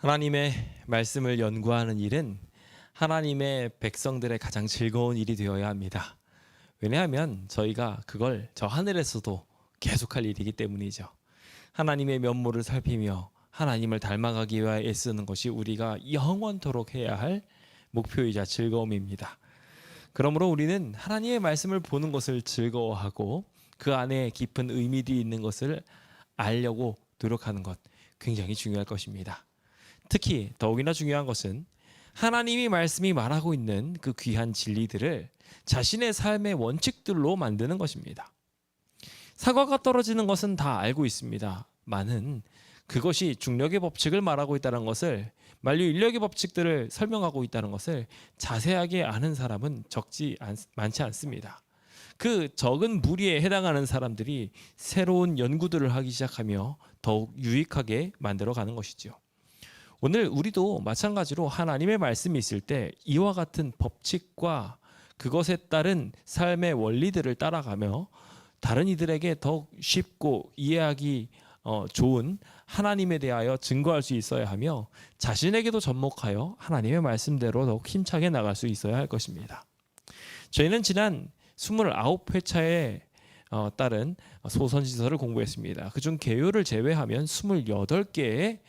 하나님의 말씀을 연구하는 일은 하나님의 백성들의 가장 즐거운 일이 되어야 합니다. 왜냐하면 저희가 그걸 저 하늘에서도 계속할 일이기 때문이죠. 하나님의 면모를 살피며 하나님을 닮아가기 위하여 애쓰는 것이 우리가 영원토록 해야 할 목표이자 즐거움입니다. 그러므로 우리는 하나님의 말씀을 보는 것을 즐거워하고 그 안에 깊은 의미들이 있는 것을 알려고 노력하는 것 굉장히 중요할 것입니다. 특히 더욱이나 중요한 것은 하나님이 말씀이 말하고 있는 그 귀한 진리들을 자신의 삶의 원칙들로 만드는 것입니다. 사과가 떨어지는 것은 다 알고 있습니다. 많은 그것이 중력의 법칙을 말하고 있다는 것을, 만류 인력의 법칙들을 설명하고 있다는 것을 자세하게 아는 사람은 많지 않습니다. 그 적은 무리에 해당하는 사람들이 새로운 연구들을 하기 시작하며 더욱 유익하게 만들어가는 것이죠. 오늘 우리도 마찬가지로 하나님의 말씀이 있을 때 이와 같은 법칙과 그것에 따른 삶의 원리들을 따라가며 다른 이들에게 더욱 쉽고 이해하기 좋은 하나님에 대하여 증거할 수 있어야 하며 자신에게도 접목하여 하나님의 말씀대로 더욱 힘차게 나갈 수 있어야 할 것입니다. 저희는 지난 29회차에 따른 소선지서를 공부했습니다. 그중 개요를 제외하면 28개의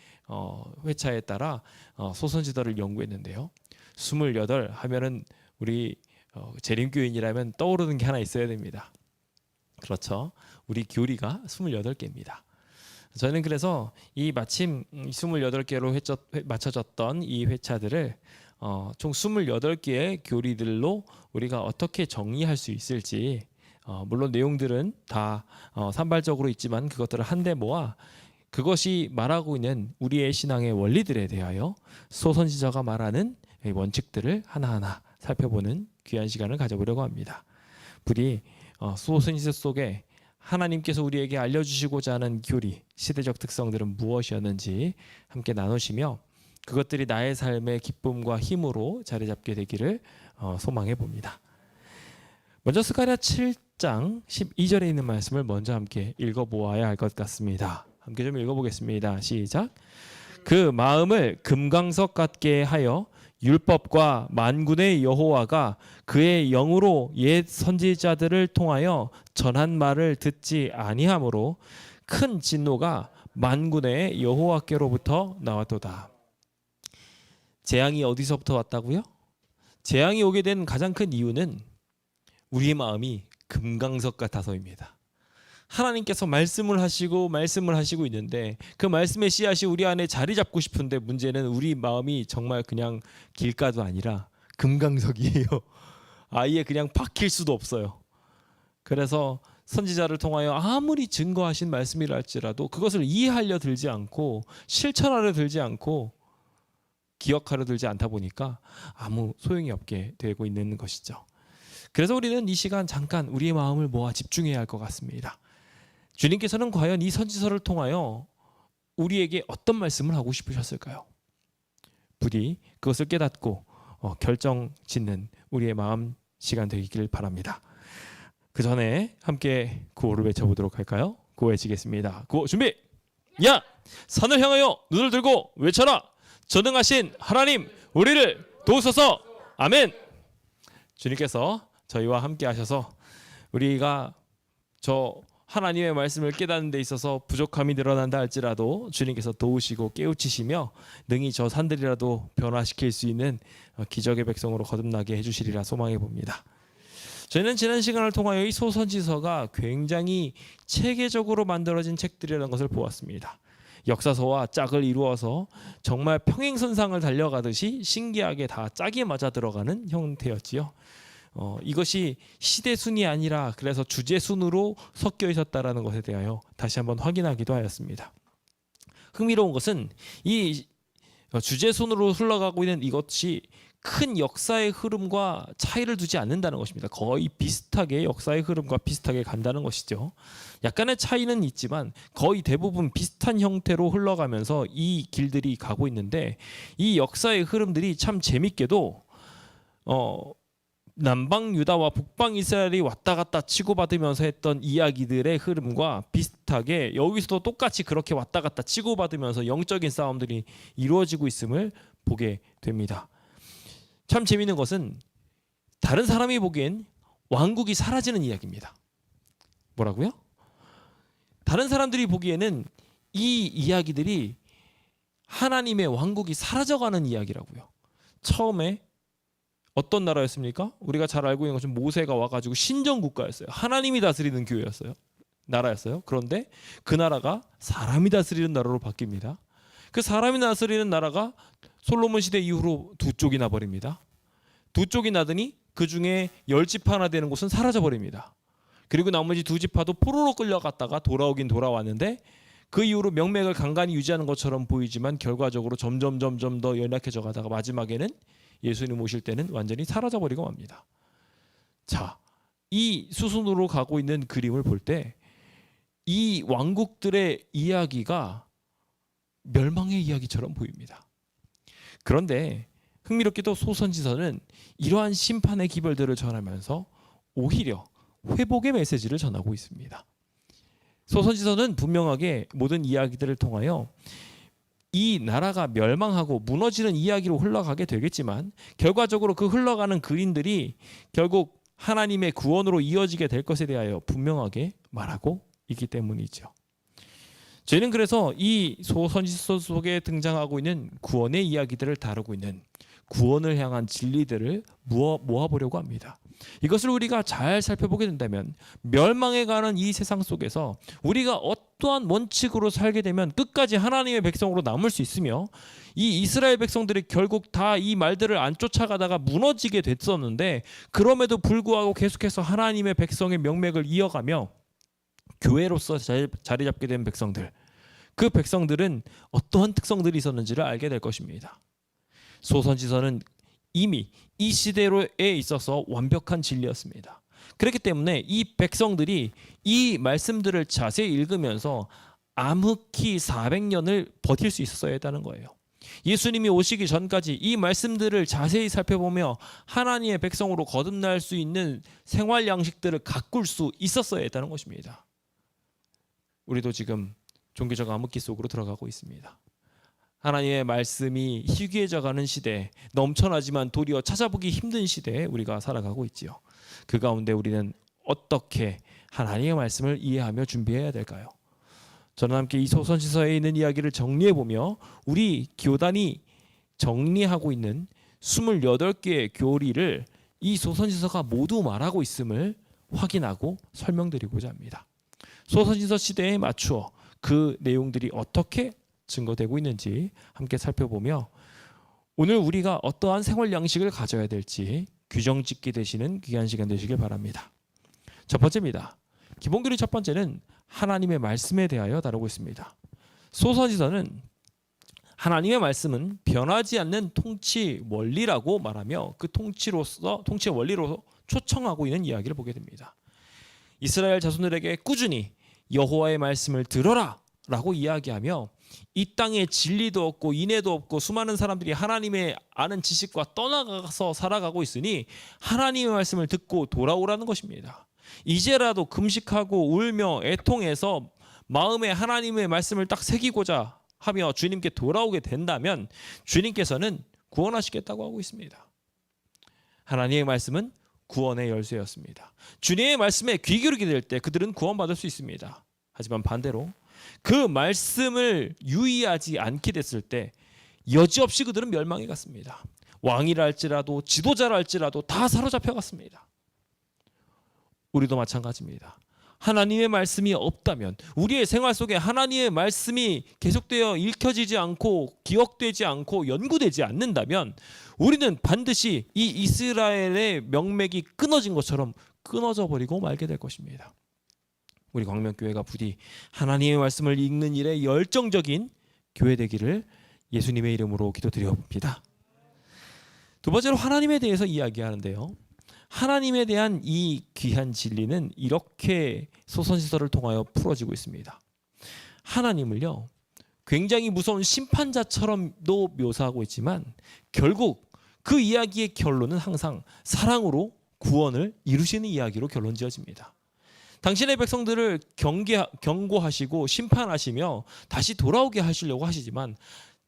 회차에 따라 소선지서를 연구했는데요. 28 하면은 우리 재림교인이라면 떠오르는 게 하나 있어야 됩니다. 그렇죠. 우리 교리가 28개입니다. 저는 그래서 이 마침 28개로 맞춰졌던 이 회차들을 총 28개의 교리들로 우리가 어떻게 정리할 수 있을지, 물론 내용들은 다 산발적으로 있지만 그것들을 한데 모아 그것이 말하고 있는 우리의 신앙의 원리들에 대하여 소선지서가 말하는 원칙들을 하나하나 살펴보는 귀한 시간을 가져보려고 합니다. 부디 소선지서 속에 하나님께서 우리에게 알려주시고자 하는 교리, 시대적 특성들은 무엇이었는지 함께 나누시며 그것들이 나의 삶의 기쁨과 힘으로 자리 잡게 되기를 소망해 봅니다. 먼저 스가랴 7장 12절에 있는 말씀을 먼저 함께 읽어보아야 할 것 같습니다. 함께 좀 읽어보겠습니다. 시작. 그 마음을 금강석 같게 하여 율법과 만군의 여호와가 그의 영으로 옛 선지자들을 통하여 전한 말을 듣지 아니하므로 큰 진노가 만군의 여호와께로부터 나왔도다. 재앙이 어디서부터 왔다고요? 재앙이 오게 된 가장 큰 이유는 우리의 마음이 금강석 같아서입니다. 하나님께서 말씀을 하시고 있는데 그 말씀의 씨앗이 우리 안에 자리 잡고 싶은데 문제는 우리 마음이 정말 그냥 길가도 아니라 금강석이에요. 아예 그냥 박힐 수도 없어요. 그래서 선지자를 통하여 아무리 증거하신 말씀이라 할지라도 그것을 이해하려 들지 않고 실천하려 들지 않고 기억하려 들지 않다 보니까 아무 소용이 없게 되고 있는 것이죠. 그래서 우리는 이 시간 잠깐 우리의 마음을 모아 집중해야 할 것 같습니다. 주님께서는 과연 이 선지서를 통하여 우리에게 어떤 말씀을 하고 싶으셨을까요? 부디 그것을 깨닫고 결정 짓는 우리의 마음 시간 되기를 바랍니다. 그 전에 함께 구호를 외쳐보도록 할까요? 구호 외치겠습니다. 구호 준비! 야! 산을 향하여 눈을 들고 외쳐라! 전능하신 하나님 우리를 도우소서! 아멘! 주님께서 저희와 함께 하셔서 우리가 하나님의 말씀을 깨닫는 데 있어서 부족함이 늘어난다 할지라도 주님께서 도우시고 깨우치시며 능히 저 산들이라도 변화시킬 수 있는 기적의 백성으로 거듭나게 해주시리라 소망해 봅니다. 저희는 지난 시간을 통하여 이 소선지서가 굉장히 체계적으로 만들어진 책들이라는 것을 보았습니다. 역사서와 짝을 이루어서 정말 평행선상을 달려가듯이 신기하게 다 짝이 맞아 들어가는 형태였지요. 이것이 시대순이 아니라 그래서 주제순으로 섞여 있었다라는 것에 대하여 다시 한번 확인하기도 하였습니다. 흥미로운 것은 이 주제순으로 흘러가고 있는 이것이 큰 역사의 흐름과 차이를 두지 않는다는 것입니다. 거의 비슷하게 역사의 흐름과 비슷하게 간다는 것이죠. 약간의 차이는 있지만 거의 대부분 비슷한 형태로 흘러가면서 이 길들이 가고 있는데 이 역사의 흐름들이 참 재밌게도 남방 유다와 북방 이스라엘이 왔다 갔다 치고받으면서 했던 이야기들의 흐름과 비슷하게 여기서도 똑같이 그렇게 왔다 갔다 치고받으면서 영적인 싸움들이 이루어지고 있음을 보게 됩니다. 참 재미있는 것은 다른 사람이 보기엔 왕국이 사라지는 이야기입니다. 뭐라고요? 다른 사람들이 보기에는 이 이야기들이 하나님의 왕국이 사라져가는 이야기라고요. 처음에 어떤 나라였습니까? 우리가 잘 알고 있는 것은 모세가 와가지고 신정국가였어요. 하나님이 다스리는 교회였어요. 나라였어요. 그런데 그 나라가 사람이 다스리는 나라로 바뀝니다. 그 사람이 다스리는 나라가 솔로몬 시대 이후로 두 쪽이 나버립니다. 두 쪽이 나더니 그 중에 10지파 하나 되는 곳은 사라져버립니다. 그리고 나머지 두 지파도 포로로 끌려갔다가 돌아오긴 돌아왔는데 그 이후로 명맥을 간간히 유지하는 것처럼 보이지만 결과적으로 점점 더 연약해져 가다가 마지막에는 예수님 오실 때는 완전히 사라져버리고 맙니다. 자, 이 수순으로 가고 있는 그림을 볼 때 이 왕국들의 이야기가 멸망의 이야기처럼 보입니다. 그런데 흥미롭게도 소선지서는 이러한 심판의 기별들을 전하면서 오히려 회복의 메시지를 전하고 있습니다. 소선지서는 분명하게 모든 이야기들을 통하여 이 나라가 멸망하고 무너지는 이야기로 흘러가게 되겠지만 결과적으로 그 흘러가는 그림들이 결국 하나님의 구원으로 이어지게 될 것에 대하여 분명하게 말하고 있기 때문이죠. 저희는 그래서 이 소선지서 속에 등장하고 있는 구원의 이야기들을 다루고 있는 구원을 향한 진리들을 모아보려고 합니다. 이것을 우리가 잘 살펴보게 된다면 멸망에 가는 이 세상 속에서 우리가 어떠한 원칙으로 살게 되면 끝까지 하나님의 백성으로 남을 수 있으며 이 이스라엘 백성들이 결국 다 이 말들을 안 쫓아가다가 무너지게 됐었는데 그럼에도 불구하고 계속해서 하나님의 백성의 명맥을 이어가며 교회로서 자리 잡게 된 백성들, 그 백성들은 어떠한 특성들이 있었는지를 알게 될 것입니다. 소선지서는 이미 이 시대에 있어서 완벽한 진리였습니다. 그렇기 때문에 이 백성들이 이 말씀들을 자세히 읽으면서 암흑기 400년을 버틸 수 있었어야 했다는 거예요. 예수님이 오시기 전까지 이 말씀들을 자세히 살펴보며 하나님의 백성으로 거듭날 수 있는 생활 양식들을 가꿀 수 있었어야 했다는 것입니다. 우리도 지금 종교적 암흑기 속으로 들어가고 있습니다. 하나님의 말씀이 희귀해져가는 시대, 넘쳐나지만 도리어 찾아보기 힘든 시대에 우리가 살아가고 있지요. 그 가운데 우리는 어떻게 하나님의 말씀을 이해하며 준비해야 될까요? 저는 함께 이 소선지서에 있는 이야기를 정리해보며 우리 교단이 정리하고 있는 28개의 교리를 이 소선지서가 모두 말하고 있음을 확인하고 설명드리고자 합니다. 소선지서 시대에 맞추어 그 내용들이 어떻게 증거되고 있는지 함께 살펴보며 오늘 우리가 어떠한 생활 양식을 가져야 될지 규정 짓게 되시는 귀한 시간 되시길 바랍니다. 첫 번째입니다. 기본 교리 첫 번째는 하나님의 말씀에 대하여 다루고 있습니다. 소선지서는 하나님의 말씀은 변하지 않는 통치 원리라고 말하며 그 통치의 원리로 초청하고 있는 이야기를 보게 됩니다. 이스라엘 자손들에게 꾸준히 여호와의 말씀을 들어라 라고 이야기하며 이 땅에 진리도 없고 인애도 없고 수많은 사람들이 하나님의 아는 지식과 떠나가서 살아가고 있으니 하나님의 말씀을 듣고 돌아오라는 것입니다. 이제라도 금식하고 울며 애통해서 마음에 하나님의 말씀을 딱 새기고자 하며 주님께 돌아오게 된다면 주님께서는 구원하시겠다고 하고 있습니다. 하나님의 말씀은 구원의 열쇠였습니다. 주님의 말씀에 귀 기울이게 될 때 그들은 구원받을 수 있습니다. 하지만 반대로 그 말씀을 유의하지 않게 됐을 때 여지없이 그들은 멸망해 갔습니다. 왕이라 할지라도 지도자라 할지라도 다 사로잡혀 갔습니다. 우리도 마찬가지입니다. 하나님의 말씀이 없다면 우리의 생활 속에 하나님의 말씀이 계속되어 읽혀지지 않고 기억되지 않고 연구되지 않는다면 우리는 반드시 이 이스라엘의 명맥이 끊어진 것처럼 끊어져 버리고 말게 될 것입니다. 우리 광명교회가 부디 하나님의 말씀을 읽는 일에 열정적인 교회 되기를 예수님의 이름으로 기도드려봅니다. 두 번째로 하나님에 대해서 이야기하는데요. 하나님에 대한 이 귀한 진리는 이렇게 소선지서를 통하여 풀어지고 있습니다. 하나님을요, 굉장히 무서운 심판자처럼도 묘사하고 있지만 결국 그 이야기의 결론은 항상 사랑으로 구원을 이루시는 이야기로 결론 지어집니다. 당신의 백성들을 경고하시고 심판하시며 다시 돌아오게 하시려고 하시지만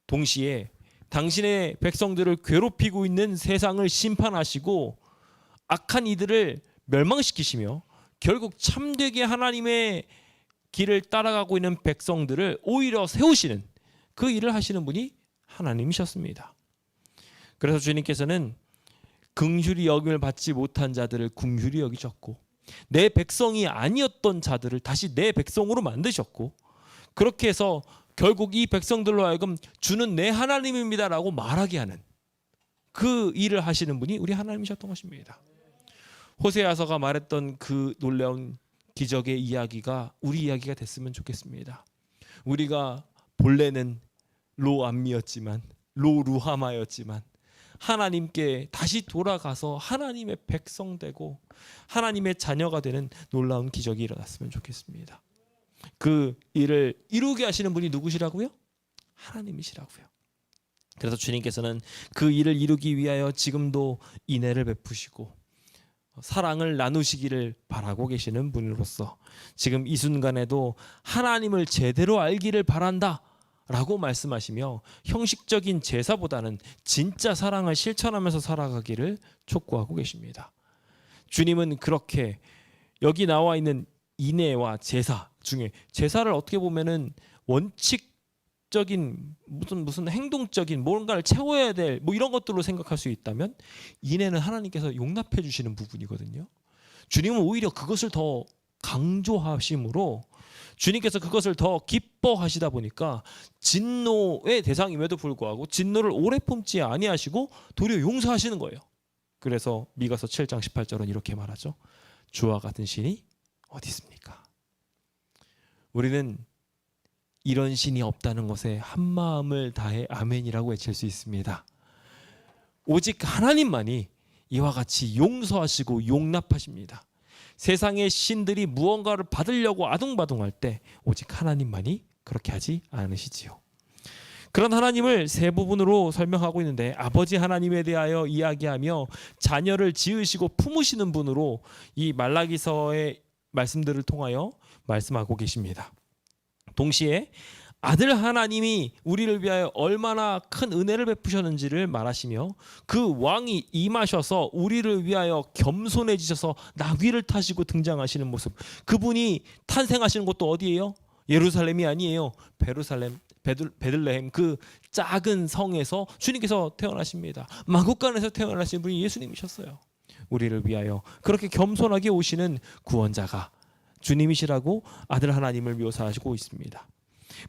동시에 당신의 백성들을 괴롭히고 있는 세상을 심판하시고 악한 이들을 멸망시키시며 결국 참되게 하나님의 길을 따라가고 있는 백성들을 오히려 세우시는 그 일을 하시는 분이 하나님이셨습니다. 그래서 주님께서는 긍휼히 여김을 받지 못한 자들을 궁휼히 여기셨고 내 백성이 아니었던 자들을 다시 내 백성으로 만드셨고 그렇게 해서 결국 이 백성들로 하여금 주는 내 하나님입니다라고 말하게 하는 그 일을 하시는 분이 우리 하나님이셨던 것입니다. 호세아서가 말했던 그 놀라운 기적의 이야기가 우리 이야기가 됐으면 좋겠습니다. 우리가 본래는 로암미였지만 로루하마였지만 하나님께 다시 돌아가서 하나님의 백성 되고 하나님의 자녀가 되는 놀라운 기적이 일어났으면 좋겠습니다. 그 일을 이루게 하시는 분이 누구시라고요? 하나님이시라고요. 그래서 주님께서는 그 일을 이루기 위하여 지금도 인애를 베푸시고 사랑을 나누시기를 바라고 계시는 분으로서 지금 이 순간에도 하나님을 제대로 알기를 바란다 라고 말씀하시며 형식적인 제사보다는 진짜 사랑을 실천하면서 살아가기를 촉구하고 계십니다. 주님은 그렇게 여기 나와 있는 인애와 제사 중에 제사를 어떻게 보면은 원칙적인 무슨 행동적인 뭔가를 채워야 될 뭐 이런 것들로 생각할 수 있다면 인애는 하나님께서 용납해 주시는 부분이거든요. 주님은 오히려 그것을 더 강조하심으로 주님께서 그것을 더 기뻐하시다 보니까 진노의 대상임에도 불구하고 진노를 오래 품지 아니하시고 도리어 용서하시는 거예요. 그래서 미가서 7장 18절은 이렇게 말하죠. 주와 같은 신이 어디 있습니까? 우리는 이런 신이 없다는 것에 한마음을 다해 아멘이라고 외칠 수 있습니다. 오직 하나님만이 이와 같이 용서하시고 용납하십니다. 세상의 신들이 무언가를 받으려고 아둥바둥할 때 오직 하나님만이 그렇게 하지 않으시지요. 그런 하나님을 세 부분으로 설명하고 있는데 아버지 하나님에 대하여 이야기하며 자녀를 지으시고 품으시는 분으로 이 말라기서의 말씀들을 통하여 말씀하고 계십니다. 동시에 아들 하나님이 우리를 위하여 얼마나 큰 은혜를 베푸셨는지를 말하시며 그 왕이 임하셔서 우리를 위하여 겸손해지셔서 나귀를 타시고 등장하시는 모습, 그분이 탄생하시는 곳도 어디예요? 예루살렘이 아니에요. 베들레헴 그 작은 성에서 주님께서 태어나십니다. 마구간에서 태어나신 분이 예수님이셨어요. 우리를 위하여 그렇게 겸손하게 오시는 구원자가 주님이시라고 아들 하나님을 묘사하시고 있습니다.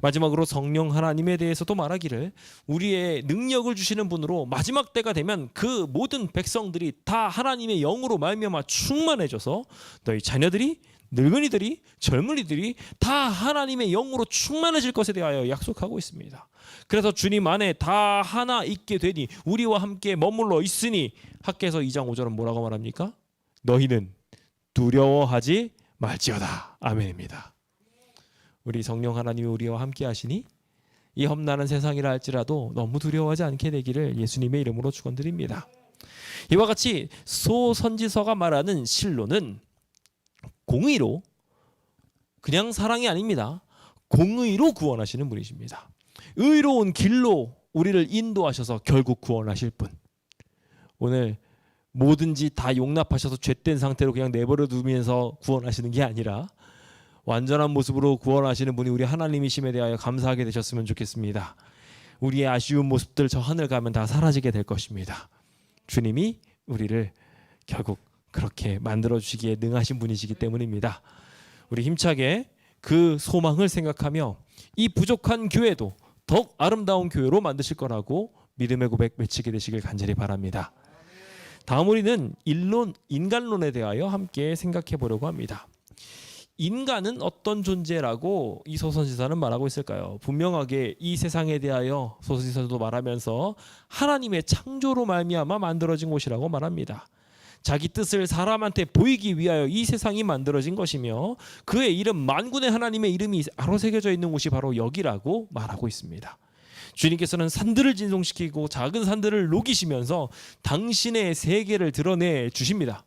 마지막으로 성령 하나님에 대해서도 말하기를 우리의 능력을 주시는 분으로 마지막 때가 되면 그 모든 백성들이 다 하나님의 영으로 말미암아 충만해져서 너희 자녀들이 늙은이들이 젊은이들이 다 하나님의 영으로 충만해질 것에 대하여 약속하고 있습니다. 그래서 주님 안에 다 하나 있게 되니 우리와 함께 머물러 있으니 학개서 2장 5절은 뭐라고 말합니까? 너희는 두려워하지 말지어다. 아멘입니다. 우리 성령 하나님이 우리와 함께 하시니 이 험난한 세상이라 할지라도 너무 두려워하지 않게 되기를 예수님의 이름으로 축원드립니다. 이와 같이 소선지서가 말하는 실로는 공의로, 그냥 사랑이 아닙니다. 공의로 구원하시는 분이십니다. 의로운 길로 우리를 인도하셔서 결국 구원하실 분. 오늘 뭐든지 다 용납하셔서 죄된 상태로 그냥 내버려 두면서 구원하시는 게 아니라 완전한 모습으로 구원하시는 분이 우리 하나님이심에 대하여 감사하게 되셨으면 좋겠습니다. 우리의 아쉬운 모습들 저 하늘 가면 다 사라지게 될 것입니다. 주님이 우리를 결국 그렇게 만들어주시기에 능하신 분이시기 때문입니다. 우리 힘차게 그 소망을 생각하며 이 부족한 교회도 더욱 아름다운 교회로 만드실 거라고 믿음의 고백 외치게 되시길 간절히 바랍니다. 다음 우리는 인간론에 대하여 함께 생각해 보려고 합니다. 인간은 어떤 존재라고 이 소선지서는 말하고 있을까요? 분명하게 이 세상에 대하여 소선지서도 말하면서 하나님의 창조로 말미암아 만들어진 곳이라고 말합니다. 자기 뜻을 사람한테 보이기 위하여 이 세상이 만들어진 것이며 그의 이름 만군의 하나님의 이름이 아로 새겨져 있는 곳이 바로 여기라고 말하고 있습니다. 주님께서는 산들을 진동시키고 작은 산들을 녹이시면서 당신의 세계를 드러내 주십니다.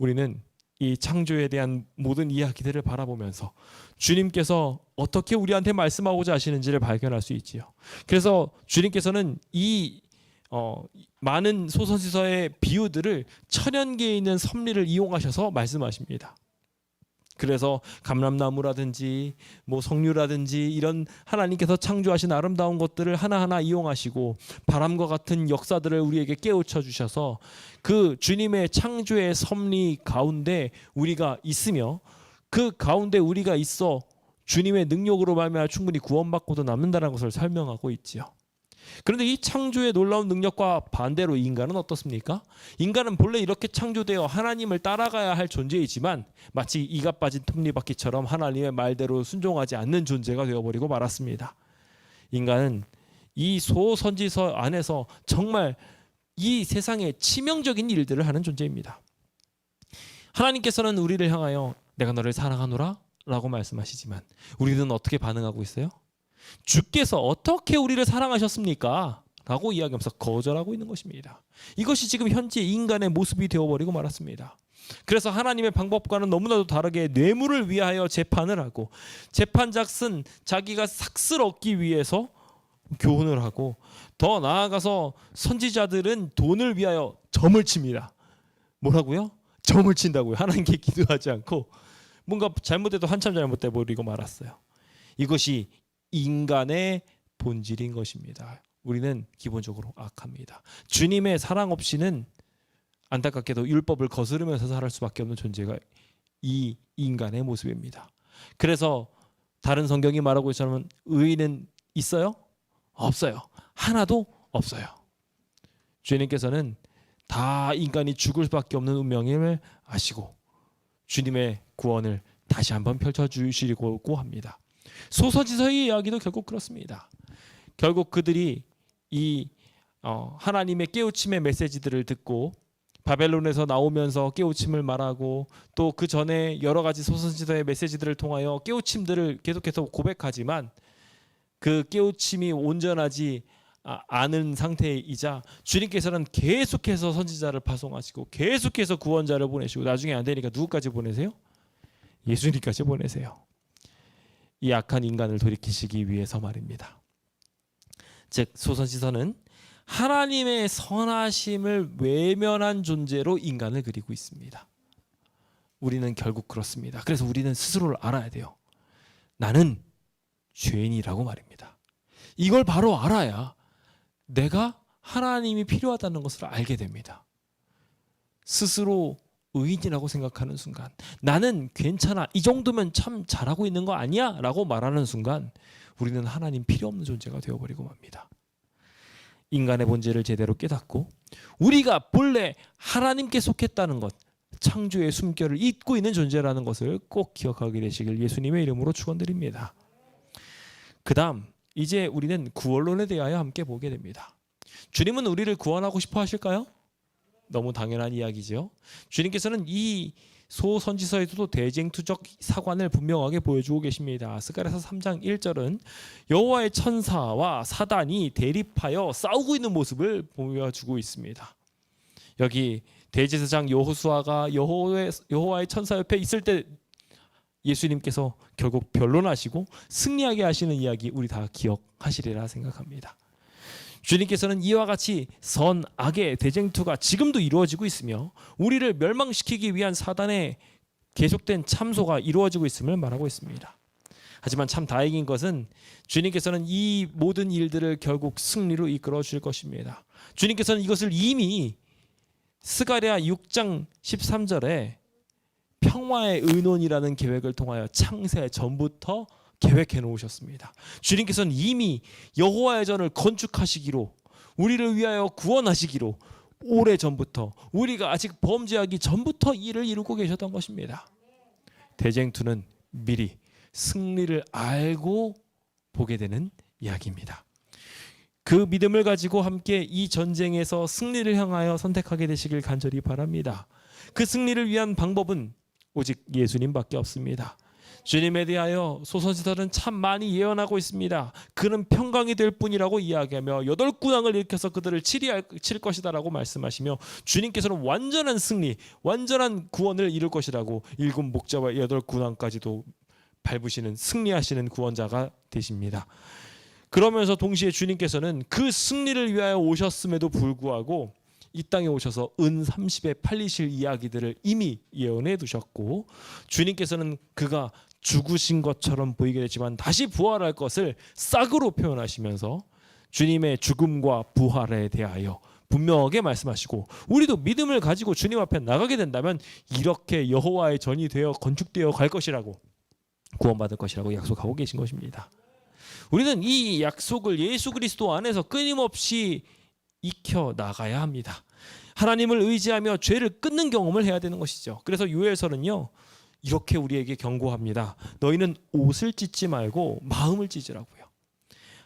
우리는 이 창조에 대한 모든 이야기들을 바라보면서 주님께서 어떻게 우리한테 말씀하고자 하시는지를 발견할 수 있지요. 그래서 주님께서는 이 많은 소선지서의 비유들을 천연 개에 있는 섭리를 이용하셔서 말씀하십니다. 그래서 감람나무라든지 뭐 석류라든지 이런 하나님께서 창조하신 아름다운 것들을 하나하나 이용하시고 바람과 같은 역사들을 우리에게 깨우쳐 주셔서 그 주님의 창조의 섭리 가운데 우리가 있으며 그 가운데 우리가 있어 주님의 능력으로 말미암아 충분히 구원받고도 남는다는 것을 설명하고 있지요. 그런데 이 창조의 놀라운 능력과 반대로 인간은 어떻습니까? 인간은 본래 이렇게 창조되어 하나님을 따라가야 할 존재이지만 마치 이가 빠진 톱니바퀴처럼 하나님의 말대로 순종하지 않는 존재가 되어버리고 말았습니다. 인간은 이 소선지서 안에서 정말 이 세상에 치명적인 일들을 하는 존재입니다. 하나님께서는 우리를 향하여 내가 너를 사랑하노라 라고 말씀하시지만 우리는 어떻게 반응하고 있어요? 주께서 어떻게 우리를 사랑하셨습니까? 라고 이야기하면서 거절하고 있는 것입니다. 이것이 지금 현재 인간의 모습이 되어버리고 말았습니다. 그래서 하나님의 방법과는 너무나도 다르게 뇌물을 위하여 재판을 하고 재판작은 자기가 삭슬 얻기 위해서 교훈을 하고 더 나아가서 선지자들은 돈을 위하여 점을 칩니다. 뭐라고요? 점을 친다고요. 하나님께 기도하지 않고 뭔가 잘못해도 한참 잘못돼 버리고 말았어요. 이것이 인간의 본질인 것입니다. 우리는 기본적으로 악합니다. 주님의 사랑 없이는 안타깝게도 율법을 거스르면서 살 수밖에 없는 존재가 이 인간의 모습입니다. 그래서 다른 성경이 말하고 있지만 의인은 있어요? 없어요. 하나도 없어요. 주님께서는 다 인간이 죽을 수밖에 없는 운명임을 아시고 주님의 구원을 다시 한번 펼쳐주시려고 합니다. 소서지서의 이야기도 결국 그렇습니다. 결국 그들이 이 하나님의 깨우침의 메시지들을 듣고 바벨론에서 나오면서 깨우침을 말하고 또 그 전에 여러 가지 소서지서의 메시지들을 통하여 깨우침들을 계속해서 고백하지만 그 깨우침이 온전하지 않은 상태이자 주님께서는 계속해서 선지자를 파송하시고 계속해서 구원자를 보내시고 나중에 안 되니까 누구까지 보내세요? 예수님까지 보내세요. 이 악한 인간을 돌이키시기 위해서 말입니다. 즉 소선지서는 하나님의 선하심을 외면한 존재로 인간을 그리고 있습니다. 우리는 결국 그렇습니다. 그래서 우리는 스스로를 알아야 돼요. 나는 죄인이라고 말입니다. 이걸 바로 알아야 내가 하나님이 필요하다는 것을 알게 됩니다. 스스로 의인이라고 생각하는 순간 나는 괜찮아 이 정도면 참 잘하고 있는 거 아니야? 라고 말하는 순간 우리는 하나님 필요 없는 존재가 되어버리고 맙니다. 인간의 본질을 제대로 깨닫고 우리가 본래 하나님께 속했다는 것 창조의 숨결을 잊고 있는 존재라는 것을 꼭 기억하게 되시길 예수님의 이름으로 축원드립니다. 그 다음 이제 우리는 구원론에 대하여 함께 보게 됩니다. 주님은 우리를 구원하고 싶어 하실까요? 너무 당연한 이야기죠. 주님께서는 이 소선지서에서도 대쟁투적 사관을 분명하게 보여주고 계십니다. 스가랴서 3장 1절은 여호와의 천사와 사단이 대립하여 싸우고 있는 모습을 보여주고 있습니다. 여기 대제사장 여호수아가 여호와의 천사 옆에 있을 때 예수님께서 결국 변론하시고 승리하게 하시는 이야기 우리 다 기억하시리라 생각합니다. 주님께서는 이와 같이 선악의 대쟁투가 지금도 이루어지고 있으며 우리를 멸망시키기 위한 사단의 계속된 참소가 이루어지고 있음을 말하고 있습니다. 하지만 참 다행인 것은 주님께서는 이 모든 일들을 결국 승리로 이끌어 주실 것입니다. 주님께서는 이것을 이미 스가랴 6장 13절에 평화의 의논이라는 계획을 통하여 창세 전부터 계획해 놓으셨습니다. 주님께서는 이미 여호와의 전을 건축하시기로 우리를 위하여 구원하시기로 오래전부터 우리가 아직 범죄하기 전부터 일을 이루고 계셨던 것입니다. 대쟁투는 미리 승리를 알고 보게 되는 이야기입니다. 그 믿음을 가지고 함께 이 전쟁에서 승리를 향하여 선택하게 되시길 간절히 바랍니다. 그 승리를 위한 방법은 오직 예수님밖에 없습니다. 주님에 대하여 소선지자는 참 많이 예언하고 있습니다. 그는 평강이 될 뿐이라고 이야기하며 8군왕을 일으켜서 그들을 칠 것이다라고 말씀하시며 주님께서는 완전한 승리, 완전한 구원을 이룰 것이라고 7 목자와 8군왕까지도 밟으시는 승리하시는 구원자가 되십니다. 그러면서 동시에 주님께서는 그 승리를 위하여 오셨음에도 불구하고 이 땅에 오셔서 은 30에 팔리실 이야기들을 이미 예언해 두셨고, 주님께서는 그가 죽으신 것처럼 보이게 되지만 다시 부활할 것을 싹으로 표현하시면서 주님의 죽음과 부활에 대하여 분명하게 말씀하시고, 우리도 믿음을 가지고 주님 앞에 나가게 된다면 이렇게 여호와의 전이 되어 건축되어 갈 것이라고, 구원받을 것이라고 약속하고 계신 것입니다. 우리는 이 약속을 예수 그리스도 안에서 끊임없이 익혀 나가야 합니다. 하나님을 의지하며 죄를 끊는 경험을 해야 되는 것이죠. 그래서 요엘서는요, 이렇게 우리에게 경고합니다. 너희는 옷을 찢지 말고 마음을 찢으라고요.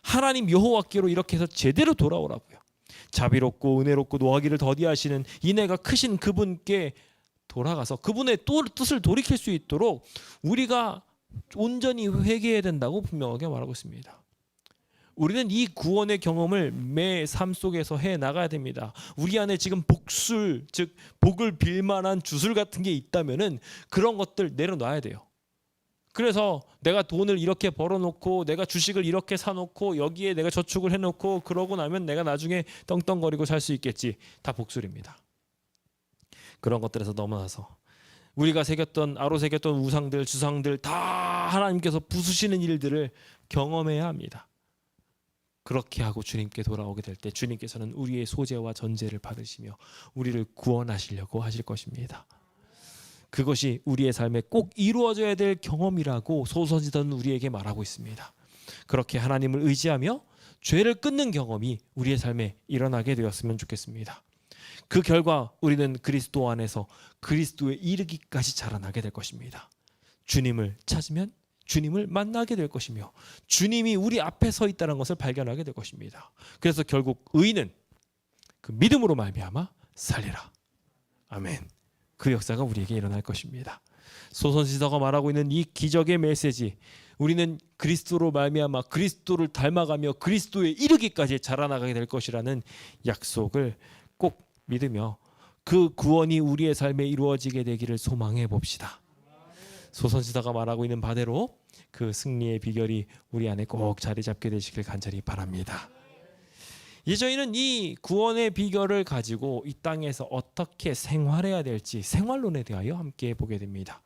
하나님 여호와께로 이렇게 해서 제대로 돌아오라고요. 자비롭고 은혜롭고 노하기를 더디하시는 인애가 크신 그분께 돌아가서 그분의 뜻을 돌이킬 수 있도록 우리가 온전히 회개해야 된다고 분명하게 말하고 있습니다. 우리는 이 구원의 경험을 매 삶 속에서 해 나가야 됩니다. 우리 안에 지금 복술, 즉 복을 빌 만한 주술 같은 게 있다면은 그런 것들 내려놔야 돼요. 그래서 내가 돈을 이렇게 벌어놓고 내가 주식을 이렇게 사놓고 여기에 내가 저축을 해놓고 그러고 나면 내가 나중에 떵떵거리고 살 수 있겠지. 다 복술입니다. 그런 것들에서 넘어나서 우리가 새겼던 우상들, 주상들 다 하나님께서 부수시는 일들을 경험해야 합니다. 그렇게 하고 주님께 돌아오게 될 때 주님께서는 우리의 소재와 전제를 받으시며 우리를 구원하시려고 하실 것입니다. 그것이 우리의 삶에 꼭 이루어져야 될 경험이라고 소선지자는 우리에게 말하고 있습니다. 그렇게 하나님을 의지하며 죄를 끊는 경험이 우리의 삶에 일어나게 되었으면 좋겠습니다. 그 결과 우리는 그리스도 안에서 그리스도에 이르기까지 자라나게 될 것입니다. 주님을 찾으면 주님을 만나게 될 것이며 주님이 우리 앞에 서 있다는 것을 발견하게 될 것입니다. 그래서 결국 의인은 그 믿음으로 말미암아 살리라. 아멘. 그 역사가 우리에게 일어날 것입니다. 소선지자가 말하고 있는 이 기적의 메시지, 우리는 그리스도로 말미암아 그리스도를 닮아가며 그리스도에 이르기까지 자라나가게 될 것이라는 약속을 꼭 믿으며 그 구원이 우리의 삶에 이루어지게 되기를 소망해 봅시다. 소선지자가 말하고 있는 바대로 그 승리의 비결이 우리 안에 꼭 자리 잡게 되시길 간절히 바랍니다. 이제 저희는 이 구원의 비결을 가지고 이 땅에서 어떻게 생활해야 될지 생활론에 대하여 함께 보게 됩니다.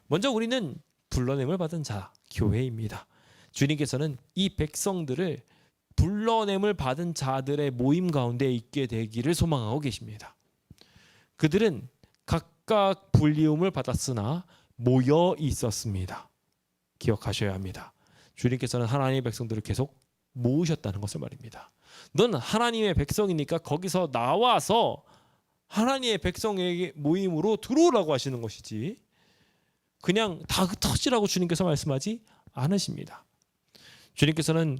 먼저 우리는 불러냄을 받은 자, 교회입니다. 주님께서는 이 백성들을 불러냄을 받은 자들의 모임 가운데 있게 되기를 소망하고 계십니다. 그들은 각각 불리움을 받았으나 모여 있었습니다. 기억하셔야 합니다. 주님께서는 하나님의 백성들을 계속 모으셨다는 것을 말입니다. 넌 하나님의 백성이니까 거기서 나와서 하나님의 백성에게 모임으로 들어오라고 하시는 것이지 그냥 다 흩어지라고 주님께서 말씀하지 않으십니다. 주님께서는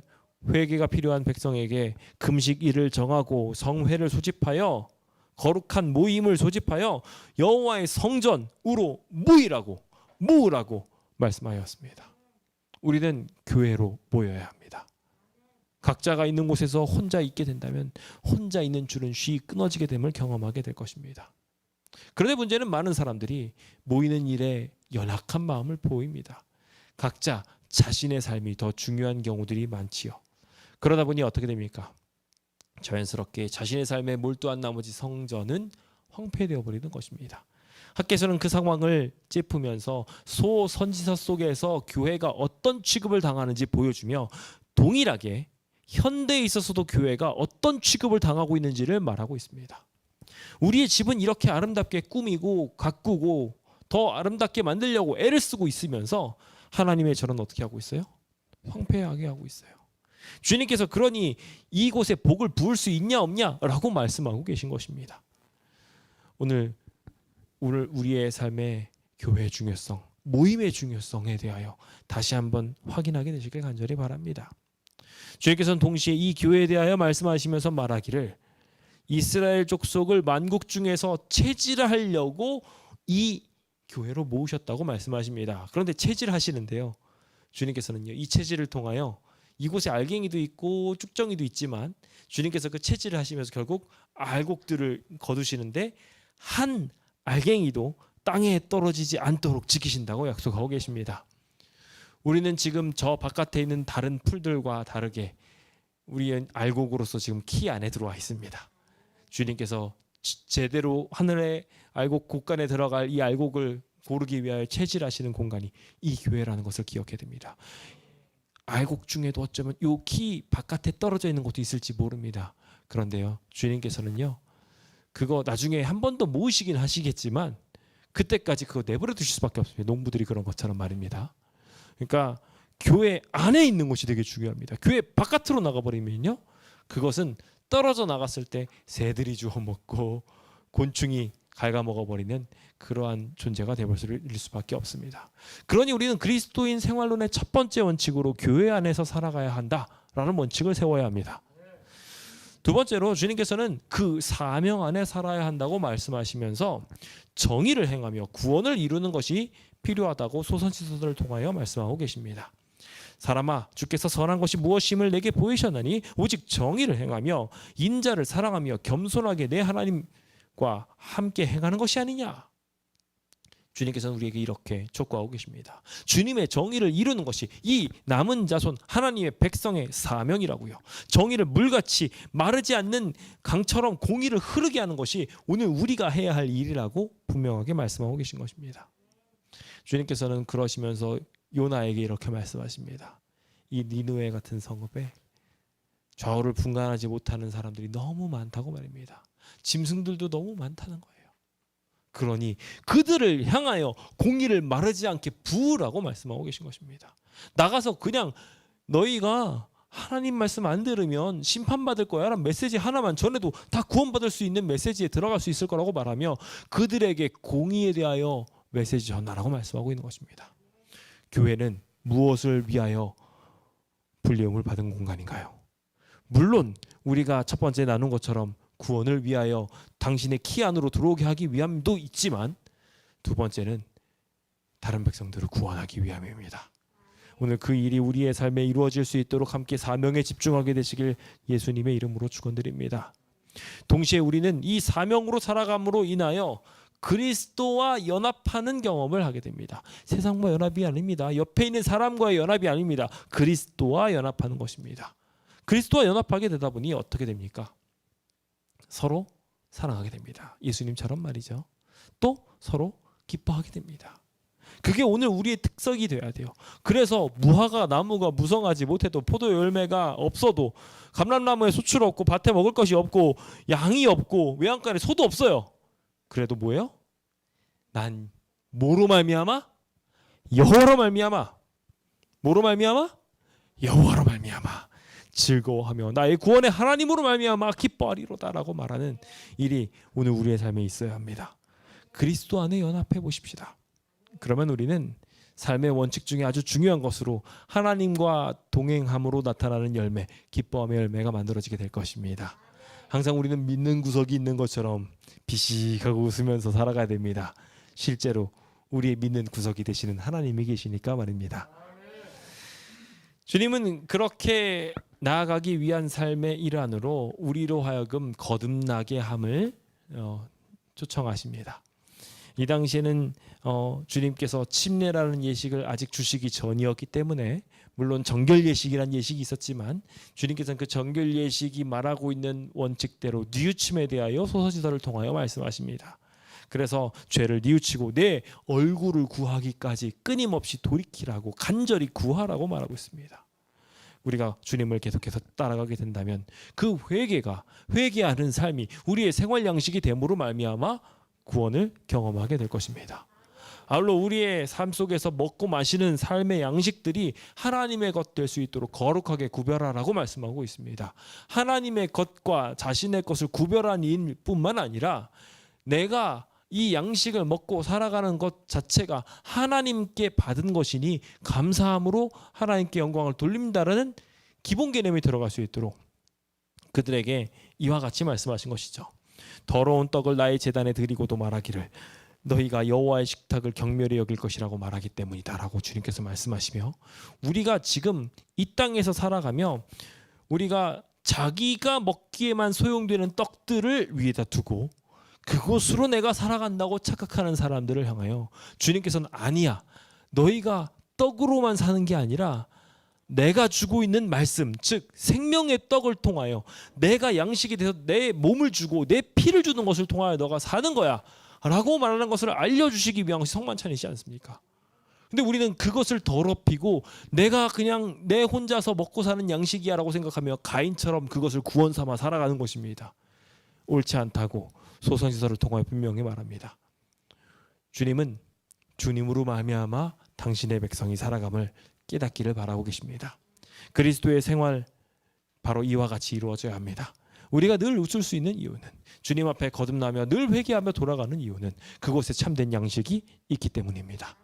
회개가 필요한 백성에게 금식일을 정하고 성회를 소집하여 거룩한 모임을 소집하여 여호와의 성전으로 모으라고 말씀하였습니다. 우리는 교회로 모여야 합니다. 각자가 있는 곳에서 혼자 있게 된다면 혼자 있는 줄은 쉬이 끊어지게 됨을 경험하게 될 것입니다. 그런데 문제는 많은 사람들이 모이는 일에 연약한 마음을 보입니다. 각자 자신의 삶이 더 중요한 경우들이 많지요. 그러다 보니 어떻게 됩니까? 자연스럽게 자신의 삶에 몰두한 나머지 성전은 황폐되어 버리는 것입니다. 학계에서는 그 상황을 짚으면서 소선지서 속에서 교회가 어떤 취급을 당하는지 보여주며 동일하게 현대에 있어서도 교회가 어떤 취급을 당하고 있는지를 말하고 있습니다. 우리의 집은 이렇게 아름답게 꾸미고 가꾸고 더 아름답게 만들려고 애를 쓰고 있으면서 하나님의 절은 어떻게 하고 있어요? 황폐하게 하고 있어요. 주님께서 그러니 이곳에 복을 부을 수 있냐 없냐라고 말씀하고 계신 것입니다. 오늘 우리의 삶의 교회의 중요성, 모임의 중요성에 대하여 다시 한번 확인하게 되시길 간절히 바랍니다. 주님께서는 동시에 이 교회에 대하여 말씀하시면서 말하기를 이스라엘 족속을 만국 중에서 체질하려고 이 교회로 모으셨다고 말씀하십니다. 그런데 체질하시는데요. 주님께서는요, 이 체질을 통하여 이곳에 알갱이도 있고 쭉정이도 있지만 주님께서 그 체질을 하시면서 결국 알곡들을 거두시는데 한 알갱이도 땅에 떨어지지 않도록 지키신다고 약속하고 계십니다. 우리는 지금 저 바깥에 있는 다른 풀들과 다르게 우리의 알곡으로서 지금 키 안에 들어와 있습니다. 주님께서 제대로 하늘의 알곡 곳간에 들어갈 이 알곡을 고르기 위하여 체질하시는 공간이 이 교회라는 것을 기억해야 됩니다. 알곡 중에도 어쩌면 요 키 바깥에 떨어져 있는 것도 있을지 모릅니다. 그런데요, 주님께서는요, 그거 나중에 한 번 더 모으시긴 하시겠지만 그때까지 그거 내버려 두실 수밖에 없습니다. 농부들이 그런 것처럼 말입니다. 그러니까 교회 안에 있는 것이 되게 중요합니다. 교회 바깥으로 나가버리면요, 그것은 떨어져 나갔을 때 새들이 주워 먹고 곤충이 갉아먹어버리는 그러한 존재가 되어버릴 수밖에 없습니다. 그러니 우리는 그리스도인 생활론의 첫 번째 원칙으로 교회 안에서 살아가야 한다라는 원칙을 세워야 합니다. 두 번째로 주님께서는 그 사명 안에 살아야 한다고 말씀하시면서 정의를 행하며 구원을 이루는 것이 필요하다고 소선지서들을 통하여 말씀하고 계십니다. 사람아, 주께서 선한 것이 무엇임을 내게 보이셨나니 오직 정의를 행하며 인자를 사랑하며 겸손하게 내 하나님과 함께 행하는 것이 아니냐. 주님께서는 우리에게 이렇게 촉구하고 계십니다. 주님의 정의를 이루는 것이 이 남은 자손 하나님의 백성의 사명이라고요. 정의를 물같이 마르지 않는 강처럼 공의를 흐르게 하는 것이 오늘 우리가 해야 할 일이라고 분명하게 말씀하고 계신 것입니다. 주님께서는 그러시면서 요나에게 이렇게 말씀하십니다. 이 니느웨 같은 성읍에 좌우를 분간하지 못하는 사람들이 너무 많다고 말입니다. 짐승들도 너무 많다는 거예요. 그러니 그들을 향하여 공의를 마르지 않게 부으라고 말씀하고 계신 것입니다. 나가서 그냥 너희가 하나님 말씀 안 들으면 심판받을 거야 라는 메시지 하나만 전해도 다 구원받을 수 있는 메시지에 들어갈 수 있을 거라고 말하며 그들에게 공의에 대하여 메시지 전하라고 말씀하고 있는 것입니다. 교회는 무엇을 위하여 불리움을 받은 공간인가요? 물론 우리가 첫 번째 나눈 것처럼 구원을 위하여 당신의 키 안으로 들어오게 하기 위함도 있지만 두 번째는 다른 백성들을 구원하기 위함입니다. 오늘 그 일이 우리의 삶에 이루어질 수 있도록 함께 사명에 집중하게 되시길 예수님의 이름으로 축원드립니다. 동시에 우리는 이 사명으로 살아감으로 인하여 그리스도와 연합하는 경험을 하게 됩니다. 세상과 연합이 아닙니다. 옆에 있는 사람과의 연합이 아닙니다. 그리스도와 연합하는 것입니다. 그리스도와 연합하게 되다 보니 어떻게 됩니까? 서로 사랑하게 됩니다. 예수님처럼 말이죠. 또 서로 기뻐하게 됩니다. 그게 오늘 우리의 특성이 돼야 돼요. 그래서 무화과 나무가 무성하지 못해도 포도 열매가 없어도 감람나무에 수출 없고 밭에 먹을 것이 없고 양이 없고 외양간에 소도 없어요. 그래도 뭐예요? 난 뭐로 말미암아? 여호와로 말미암아. 뭐로 말미암아? 여호와로 말미암아 즐거워하며 나의 구원의 하나님으로 말미암아 기뻐하리로다라고 말하는 일이 오늘 우리의 삶에 있어야 합니다. 그리스도 안에 연합해 보십시다. 그러면 우리는 삶의 원칙 중에 아주 중요한 것으로 하나님과 동행함으로 나타나는 열매, 기뻐함의 열매가 만들어지게 될 것입니다. 항상 우리는 믿는 구석이 있는 것처럼 비식하고 웃으면서 살아가야 됩니다. 실제로 우리의 믿는 구석이 되시는 하나님이 계시니까 말입니다. 주님은 그렇게 나아가기 위한 삶의 일환으로 우리로 하여금 거듭나게 함을 초청하십니다. 이 당시에는 주님께서 침례라는 예식을 아직 주시기 전이었기 때문에 물론 정결 예식이라는 예식이 있었지만 주님께서는 그 정결 예식이 말하고 있는 원칙대로 뉘우침에 대하여 소서지서를 통하여 말씀하십니다. 그래서 죄를 뉘우치고 내 얼굴을 구하기까지 끊임없이 돌이키라고 간절히 구하라고 말하고 있습니다. 우리가 주님을 계속해서 따라가게 된다면 그 회개하는 삶이 우리의 생활 양식이 됨으로 말미암아 구원을 경험하게 될 것입니다. 아울러 우리의 삶 속에서 먹고 마시는 삶의 양식들이 하나님의 것 될 수 있도록 거룩하게 구별하라고 말씀하고 있습니다. 하나님의 것과 자신의 것을 구별한 일뿐만 아니라 내가 이 양식을 먹고 살아가는 것 자체가 하나님께 받은 것이니 감사함으로 하나님께 영광을 돌린다라는 기본 개념이 들어갈 수 있도록 그들에게 이와 같이 말씀하신 것이죠. 더러운 떡을 나의 제단에 드리고도 말하기를 너희가 여호와의 식탁을 경멸히 여길 것이라고 말하기 때문이다라고 주님께서 말씀하시며, 우리가 지금 이 땅에서 살아가며 우리가 자기가 먹기에만 소용되는 떡들을 위에다 두고 그것으로 내가 살아간다고 착각하는 사람들을 향하여 주님께서는 아니야, 너희가 떡으로만 사는 게 아니라 내가 주고 있는 말씀, 즉 생명의 떡을 통하여 내가 양식이 돼서 내 몸을 주고 내 피를 주는 것을 통하여 너가 사는 거야 라고 말하는 것을 알려주시기 위한 것이 성만찬이지 않습니까? 근데 우리는 그것을 더럽히고 내가 그냥 내 혼자서 먹고 사는 양식이야 라고 생각하며 가인처럼 그것을 구원 삼아 살아가는 것입니다. 옳지 않다고 소선지서를 통하여 분명히 말합니다. 주님은 주님으로 말미암아 당신의 백성이 살아감을 깨닫기를 바라고 계십니다. 그리스도의 생활 바로 이와 같이 이루어져야 합니다. 우리가 늘 웃을 수 있는 이유는, 주님 앞에 거듭나며 늘 회개하며 돌아가는 이유는 그곳에 참된 양식이 있기 때문입니다.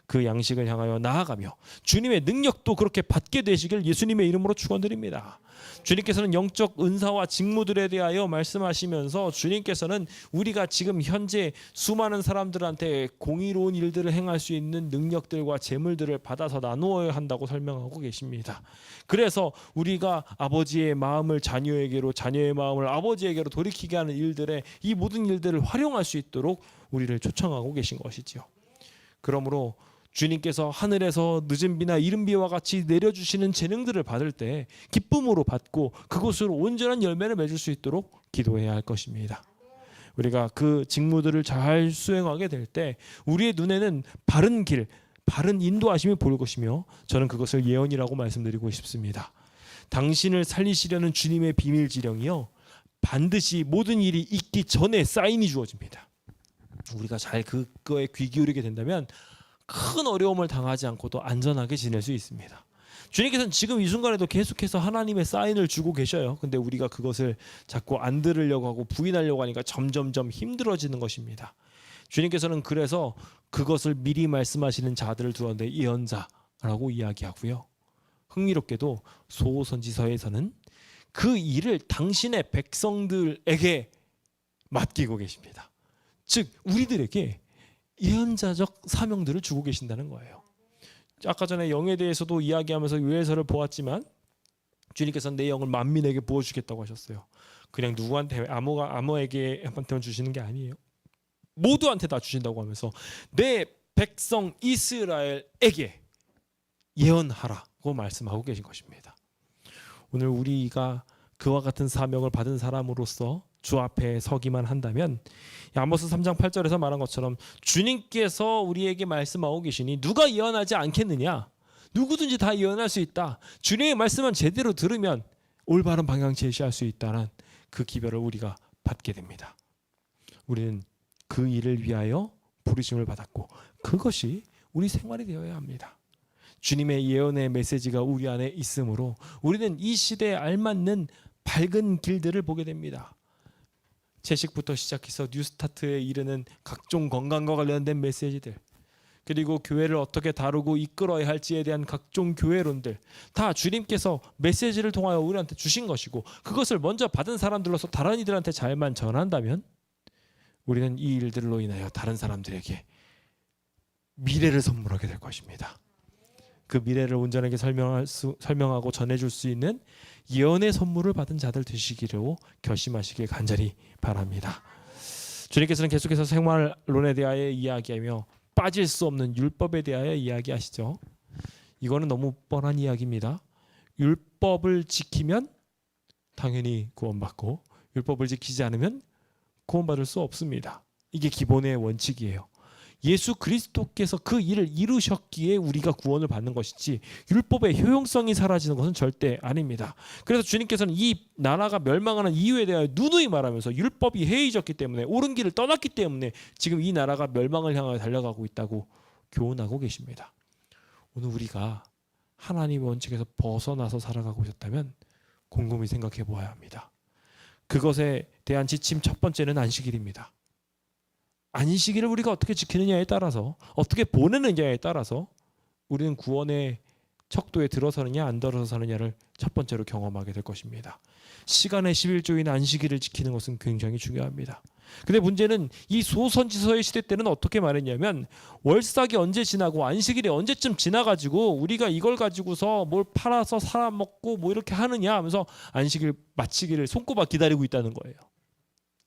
그 양식을 향하여 나아가며 주님의 능력도 그렇게 받게 되시길 예수님의 이름으로 축원드립니다. 주님께서는 영적 은사와 직무들에 대하여 말씀하시면서 주님께서는 우리가 지금 현재 수많은 사람들한테 공의로운 일들을 행할 수 있는 능력들과 재물들을 받아서 나누어야 한다고 설명하고 계십니다. 그래서 우리가 아버지의 마음을 자녀에게로, 자녀의 마음을 아버지에게로 돌이키게 하는 일들에 이 모든 일들을 활용할 수 있도록 우리를 초청하고 계신 것이지요. 그러므로 주님께서 하늘에서 늦은 비나 이른 비와 같이 내려주시는 재능들을 받을 때 기쁨으로 받고 그것으로 온전한 열매를 맺을 수 있도록 기도해야 할 것입니다. 우리가 그 직무들을 잘 수행하게 될 때 우리의 눈에는 바른 길, 바른 인도하심이 보일 것이며, 저는 그것을 예언이라고 말씀드리고 싶습니다. 당신을 살리시려는 주님의 비밀지령이요, 반드시 모든 일이 있기 전에 사인이 주어집니다. 우리가 잘 그거에 귀 기울이게 된다면 큰 어려움을 당하지 않고도 안전하게 지낼 수 있습니다. 주님께서는 지금 이 순간에도 계속해서 하나님의 사인을 주고 계셔요. 근데 우리가 그것을 자꾸 안 들으려고 하고 부인하려고 하니까 점점점 힘들어지는 것입니다. 주님께서는 그래서 그것을 미리 말씀하시는 자들을 두었는데 예언자라고 이야기하고요. 흥미롭게도 소선지서에서는 그 일을 당신의 백성들에게 맡기고 계십니다. 즉 우리들에게 예언자적 사명들을 주고 계신다는 거예요. 아까 전에 영에 대해서도 이야기하면서 요해서를 보았지만 주님께서는 내 영을 만민에게 부어주겠다고 하셨어요. 그냥 누구한테 아무에게만 주시는 게 아니에요. 모두한테 다 주신다고 하면서 내 백성 이스라엘에게 예언하라고 말씀하고 계신 것입니다. 오늘 우리가 그와 같은 사명을 받은 사람으로서 주 앞에 서기만 한다면 아모스 3장 8절에서 말한 것처럼 주님께서 우리에게 말씀하고 계시니 누가 예언하지 않겠느냐? 누구든지 다 예언할 수 있다. 주님의 말씀은 제대로 들으면 올바른 방향 제시할 수 있다는 그 기별을 우리가 받게 됩니다. 우리는 그 일을 위하여 부르심을 받았고 그것이 우리 생활이 되어야 합니다. 주님의 예언의 메시지가 우리 안에 있으므로 우리는 이 시대에 알맞는 밝은 길들을 보게 됩니다. 채식부터 시작해서 뉴스타트에 이르는 각종 건강과 관련된 메시지들, 그리고 교회를 어떻게 다루고 이끌어야 할지에 대한 각종 교회론들, 다 주님께서 메시지를 통하여 우리한테 주신 것이고 그것을 먼저 받은 사람들로서 다른 이들한테 잘만 전한다면 우리는 이 일들로 인하여 다른 사람들에게 미래를 선물하게 될 것입니다. 그 미래를 온전하게 설명하고 전해줄 수 있는 예언의 선물을 받은 자들 되시기로 결심하시길 간절히 바랍니다. 주님께서는 계속해서 생활론에 대하여 이야기하며 빠질 수 없는 율법에 대하여 이야기하시죠. 이거는 너무 뻔한 이야기입니다. 율법을 지키면 당연히 구원받고 율법을 지키지 않으면 구원받을 수 없습니다. 이게 기본의 원칙이에요. 예수 그리스도께서 그 일을 이루셨기에 우리가 구원을 받는 것이지 율법의 효용성이 사라지는 것은 절대 아닙니다. 그래서 주님께서는 이 나라가 멸망하는 이유에 대하여 누누이 말하면서 율법이 해이졌기 때문에, 옳은 길을 떠났기 때문에 지금 이 나라가 멸망을 향하여 달려가고 있다고 교훈하고 계십니다. 오늘 우리가 하나님의 원칙에서 벗어나서 살아가고 있었다면 곰곰이 생각해 보아야 합니다. 그것에 대한 지침 첫 번째는 안식일입니다. 안식일을 우리가 어떻게 지키느냐에 따라서, 어떻게 보내느냐에 따라서 우리는 구원의 척도에 들어서느냐 안 들어서느냐를 첫 번째로 경험하게 될 것입니다. 시간의 11조인 안식일을 지키는 것은 굉장히 중요합니다. 근데 문제는 이 소선지서의 시대 때는 어떻게 말했냐면 월삭이 언제 지나고 안식일이 언제쯤 지나가지고 우리가 이걸 가지고서 뭘 팔아서 살아먹고 뭐 이렇게 하느냐 하면서 안식일 마치기를 손꼽아 기다리고 있다는 거예요.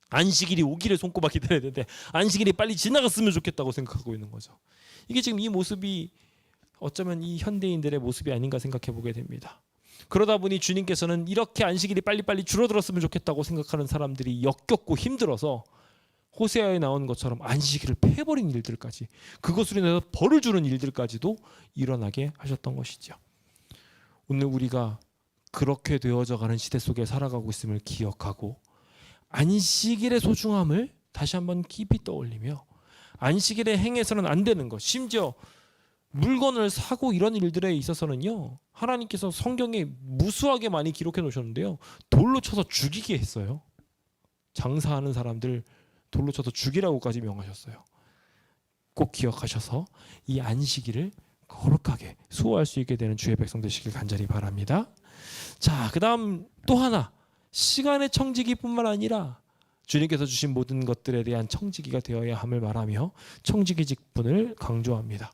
안식일이 오기를 손꼽아 기다려야 되는데 안식일이 빨리 지나갔으면 좋겠다고 생각하고 있는 거죠. 이게 지금 이 모습이 어쩌면 이 현대인들의 모습이 아닌가 생각해 보게 됩니다. 그러다 보니 주님께서는 이렇게 안식일이 빨리빨리 줄어들었으면 좋겠다고 생각하는 사람들이 역겹고 힘들어서 호세아에 나오는 것처럼 안식일을 패버린 일들까지, 그것으로 인해서 벌을 주는 일들까지도 일어나게 하셨던 것이죠. 오늘 우리가 그렇게 되어져 가는 시대 속에 살아가고 있음을 기억하고 안식일의 소중함을 다시 한번 깊이 떠올리며 안식일에 행해서는 안 되는 것, 심지어 물건을 사고 이런 일들에 있어서는요, 하나님께서 성경에 무수하게 많이 기록해 놓으셨는데요, 돌로 쳐서 죽이게 했어요. 장사하는 사람들 돌로 쳐서 죽이라고까지 명하셨어요. 꼭 기억하셔서 이 안식일을 거룩하게 수호할 수 있게 되는 주의 백성 되시길 간절히 바랍니다. 자, 그 다음 또 하나, 시간의 청지기뿐만 아니라 주님께서 주신 모든 것들에 대한 청지기가 되어야 함을 말하며 청지기 직분을 강조합니다.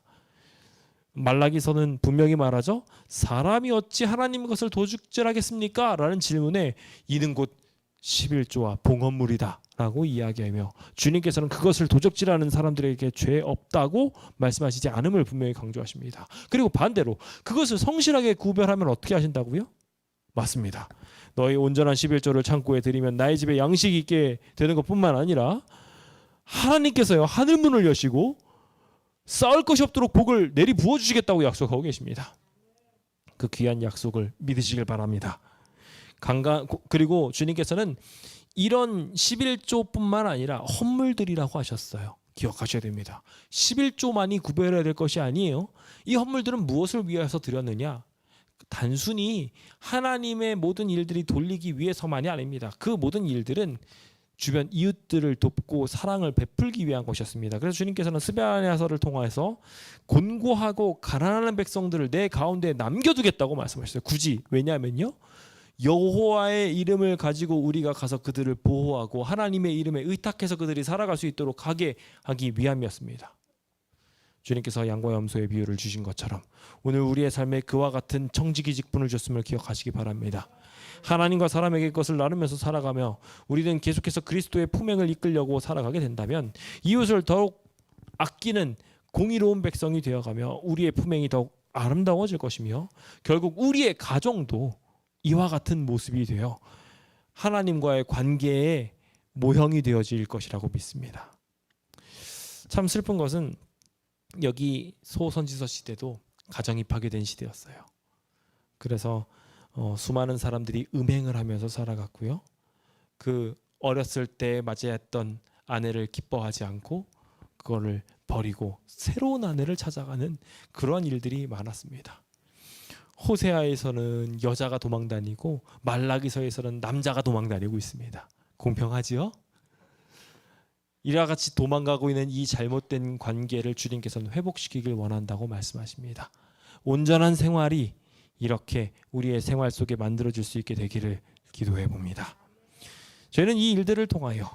말라기서는 분명히 말하죠. 사람이 어찌 하나님 것을 도둑질하겠습니까? 라는 질문에 이는 곧 11조와 봉헌물이다 라고 이야기하며 주님께서는 그것을 도적질하는 사람들에게 죄 없다고 말씀하시지 않음을 분명히 강조하십니다. 그리고 반대로 그것을 성실하게 구별하면 어떻게 하신다고요? 맞습니다. 너희 온전한 11조를 창고에 드리면 나의 집에 양식이 있게 되는 것뿐만 아니라 하나님께서요, 하늘문을 여시고 쌓을 것이 없도록 복을 내리 부어주시겠다고 약속하고 계십니다. 그 귀한 약속을 믿으시길 바랍니다. 그리고 주님께서는 이런 11조뿐만 아니라 헌물들이라고 하셨어요. 기억하셔야 됩니다. 11조만이 구별해야 될 것이 아니에요. 이 헌물들은 무엇을 위해서 드렸느냐? 단순히 하나님의 모든 일들이 돌리기 위해서만이 아닙니다. 그 모든 일들은 주변 이웃들을 돕고 사랑을 베풀기 위한 것이었습니다. 그래서 주님께서는 스베냐서를 통해서 곤고하고 가난한 백성들을 내 가운데 남겨두겠다고 말씀하셨어요. 굳이. 왜냐하면요, 여호와의 이름을 가지고 우리가 가서 그들을 보호하고 하나님의 이름에 의탁해서 그들이 살아갈 수 있도록 하게 하기 위함이었습니다. 주님께서 양과 염소의 비유를 주신 것처럼 오늘 우리의 삶에 그와 같은 청지기 직분을 줬음을 기억하시기 바랍니다. 하나님과 사람에게 것을 나누면서 살아가며 우리는 계속해서 그리스도의 품행을 이끌려고 살아가게 된다면 이웃을 더욱 아끼는 공의로운 백성이 되어가며 우리의 품행이 더욱 아름다워질 것이며 결국 우리의 가정도 이와 같은 모습이 되어 하나님과의 관계의 모형이 되어질 것이라고 믿습니다. 참 슬픈 것은 여기 소선지서 시대도 가정이 파괴된 시대였어요. 그래서 수많은 사람들이 음행을 하면서 살아갔고요. 그 어렸을 때 맞이했던 아내를 기뻐하지 않고 그거를 버리고 새로운 아내를 찾아가는 그런 일들이 많았습니다. 호세아에서는 여자가 도망다니고 말라기서에서는 남자가 도망다니고 있습니다. 공평하지요? 이와 같이 도망가고 있는 이 잘못된 관계를 주님께서는 회복시키길 원한다고 말씀하십니다. 온전한 생활이 이렇게 우리의 생활 속에 만들어질 수 있게 되기를 기도해 봅니다. 저희는 이 일들을 통하여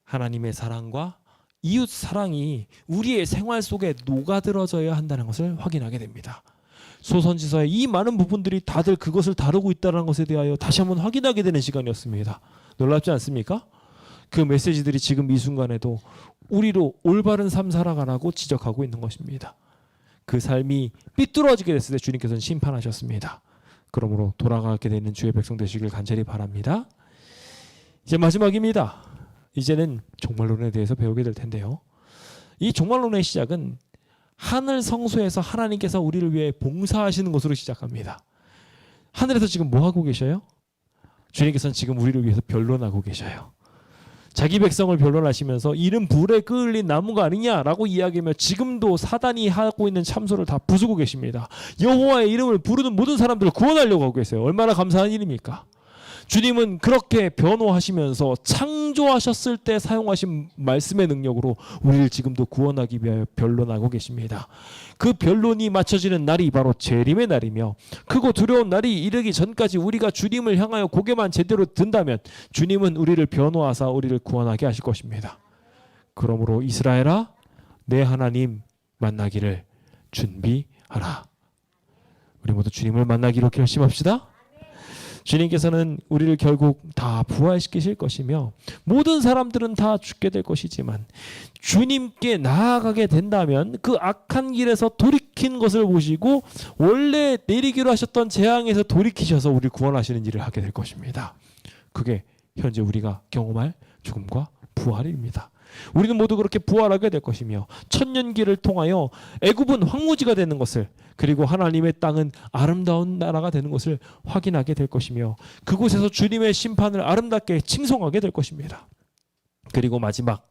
하나님의 사랑과 이웃 사랑이 우리의 생활 속에 녹아들어져야 한다는 것을 확인하게 됩니다. 소선지서의 이 많은 부분들이 다들 그것을 다루고 있다는 것에 대하여 다시 한번 확인하게 되는 시간이었습니다. 놀랍지 않습니까? 그 메시지들이 지금 이 순간에도 우리로 올바른 삶 살아가라고 지적하고 있는 것입니다. 그 삶이 삐뚤어지게 됐을 때 주님께서는 심판하셨습니다. 그러므로 돌아가게 되는 주의 백성 되시길 간절히 바랍니다. 이제 마지막입니다. 이제는 종말론에 대해서 배우게 될 텐데요. 이 종말론의 시작은 하늘 성소에서 하나님께서 우리를 위해 봉사하시는 것으로 시작합니다. 하늘에서 지금 뭐 하고 계셔요? 주님께서는 지금 우리를 위해서 변론하고 계셔요. 자기 백성을 변론하시면서 이는 불에 끌린 나무가 아니냐라고 이야기하며 지금도 사단이 하고 있는 참소를 다 부수고 계십니다. 여호와의 이름을 부르는 모든 사람들을 구원하려고 하고 계세요. 얼마나 감사한 일입니까? 주님은 그렇게 변호하시면서 창조하셨을 때 사용하신 말씀의 능력으로 우리를 지금도 구원하기 위하여 변론하고 계십니다. 그 변론이 맞춰지는 날이 바로 재림의 날이며, 크고 두려운 날이 이르기 전까지 우리가 주님을 향하여 고개만 제대로 든다면 주님은 우리를 변호하사 우리를 구원하게 하실 것입니다. 그러므로 이스라엘아, 내 하나님 만나기를 준비하라. 우리 모두 주님을 만나기로 결심합시다. 주님께서는 우리를 결국 다 부활시키실 것이며 모든 사람들은 다 죽게 될 것이지만 주님께 나아가게 된다면 그 악한 길에서 돌이킨 것을 보시고 원래 내리기로 하셨던 재앙에서 돌이키셔서 우리를 구원하시는 일을 하게 될 것입니다. 그게 현재 우리가 경험할 죽음과 부활입니다. 우리는 모두 그렇게 부활하게 될 것이며 천년기를 통하여 애굽은 황무지가 되는 것을, 그리고 하나님의 땅은 아름다운 나라가 되는 것을 확인하게 될 것이며 그곳에서 주님의 심판을 아름답게 칭송하게 될 것입니다. 그리고 마지막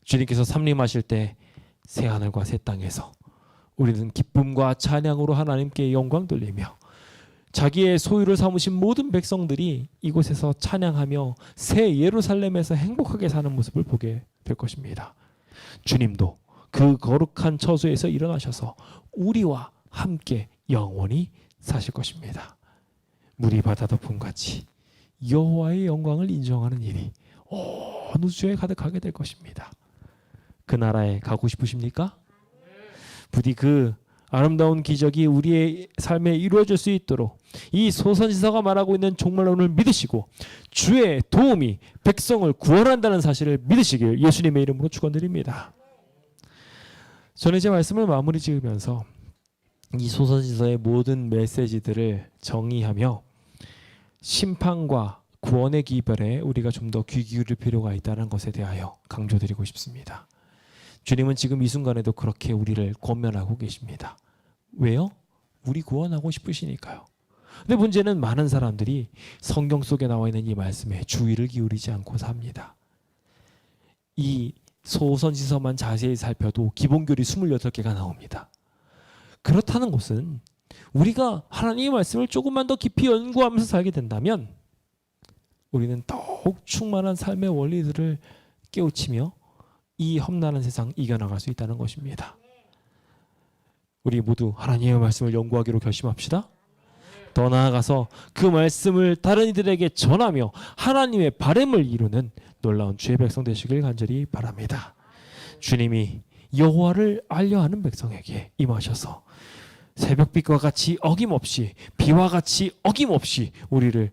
주님께서 삼림하실 때 새하늘과 새 땅에서 우리는 기쁨과 찬양으로 하나님께 영광 돌리며 자기의 소유를 삼으신 모든 백성들이 이곳에서 찬양하며 새 예루살렘에서 행복하게 사는 모습을 보게 될 것입니다. 주님도 그 거룩한 처소에서 일어나셔서 우리와 함께 영원히 사실 것입니다. 물이 바다 덮음같이 여호와의 영광을 인정하는 일이 온 우주에 가득하게 될 것입니다. 그 나라에 가고 싶으십니까? 부디 그 아름다운 기적이 우리의 삶에 이루어질 수 있도록 이 소선지서가 말하고 있는 종말론을 믿으시고 주의 도움이 백성을 구원한다는 사실을 믿으시길 예수님의 이름으로 축원드립니다. 저는 이제 말씀을 마무리 지으면서 이 소선지서의 모든 메시지들을 정의하며 심판과 구원의 기별에 우리가 좀 더 귀 기울일 필요가 있다는 것에 대하여 강조드리고 싶습니다. 주님은 지금 이 순간에도 그렇게 우리를 권면하고 계십니다. 왜요? 우리 구원하고 싶으시니까요. 근데 문제는 많은 사람들이 성경 속에 나와 있는 이 말씀에 주의를 기울이지 않고 삽니다. 이 소선지서만 자세히 살펴도 기본교리 28개가 나옵니다. 그렇다는 것은 우리가 하나님의 말씀을 조금만 더 깊이 연구하면서 살게 된다면 우리는 더욱 충만한 삶의 원리들을 깨우치며 이 험난한 세상 이겨나갈 수 있다는 것입니다. 우리 모두 하나님의 말씀을 연구하기로 결심합시다. 더 나아가서 그 말씀을 다른 이들에게 전하며 하나님의 바람을 이루는 놀라운 주의 백성 되시길 간절히 바랍니다. 주님이 여호와를 알려하는 백성에게 임하셔서 새벽빛과 같이 어김없이 비와 같이 어김없이 우리를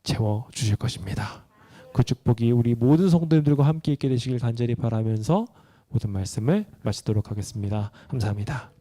채워주실 것입니다. 그 축복이 우리 모든 성도님들과 함께 있게 되시길 간절히 바라면서 모든 말씀을 마치도록 하겠습니다. 감사합니다.